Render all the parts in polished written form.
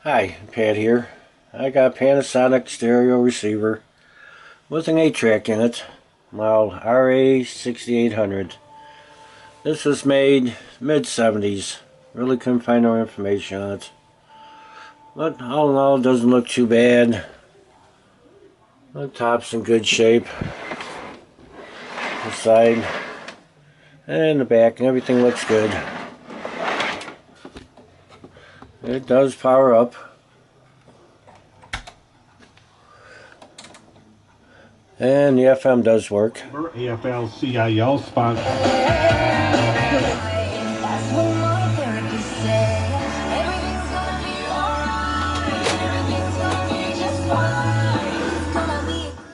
Hi, Pat here. I got a Panasonic stereo receiver with an 8-track in it, model RA 6800. This was made mid-70s. Really couldn't find no information on it. But all in all, it doesn't look too bad. The top's in good shape. The side and the back and everything looks good. It does power up. And the FM does work. AFL-CIO sponsor.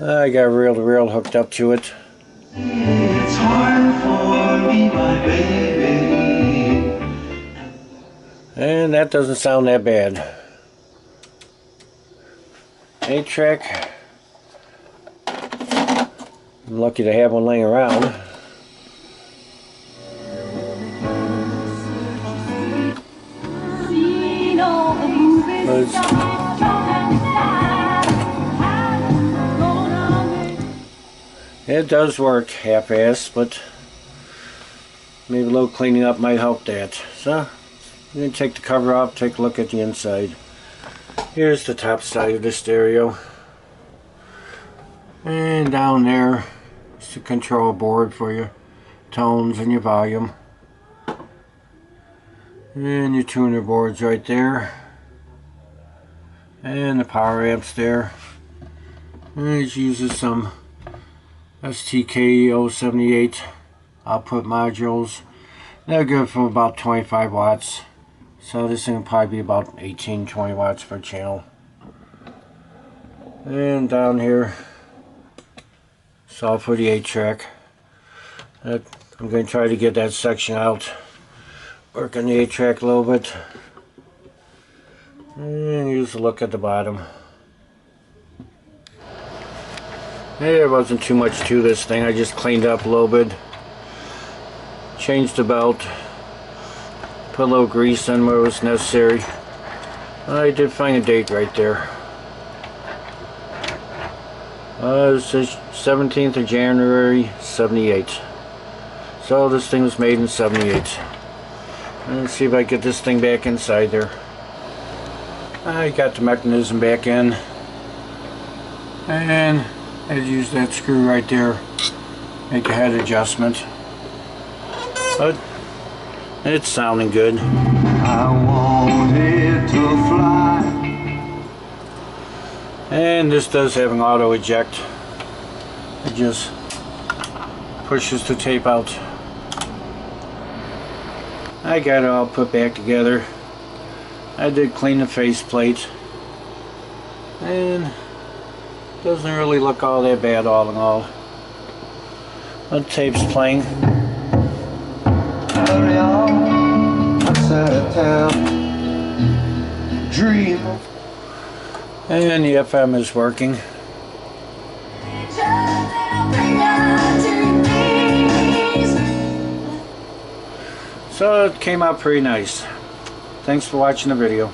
I got reel-to-reel hooked up to it. It's hard for me, my baby. And that doesn't sound that bad. 8-track. I'm lucky to have one laying around. It does work half-assed, but maybe a little cleaning up might help that. So, I'm going to take the cover off, take a look at the inside. Here's the top side of the stereo. And down there is the control board for your tones and your volume. And your tuner board's right there. And the power amps there. And it uses some STK-078 output modules. They're good for about 25 watts. So this thing will probably be about 18-20 watts per channel. And down here, it's all for the 8-track. I'm going to try to get that section out. Work on the 8-track a little bit. And use a look at the bottom. There wasn't too much to this thing. I just cleaned up a little bit. Changed the belt. Put a little grease on where it was necessary. I did find a date right there. It says 17th of January 78. So this thing was made in 78. Let's see if I get this thing back inside there. I got the mechanism back in. And I use that screw right there. Make a head adjustment. But it's sounding good. I wanted to fly. And this does have an auto eject. It just pushes the tape out. I got it all put back together. I did clean the faceplate. And doesn't really look all that bad all in all. The tape's playing. Hurry on, let's out of town. Dream. And the FM is working. So it came out pretty nice. Thanks for watching the video.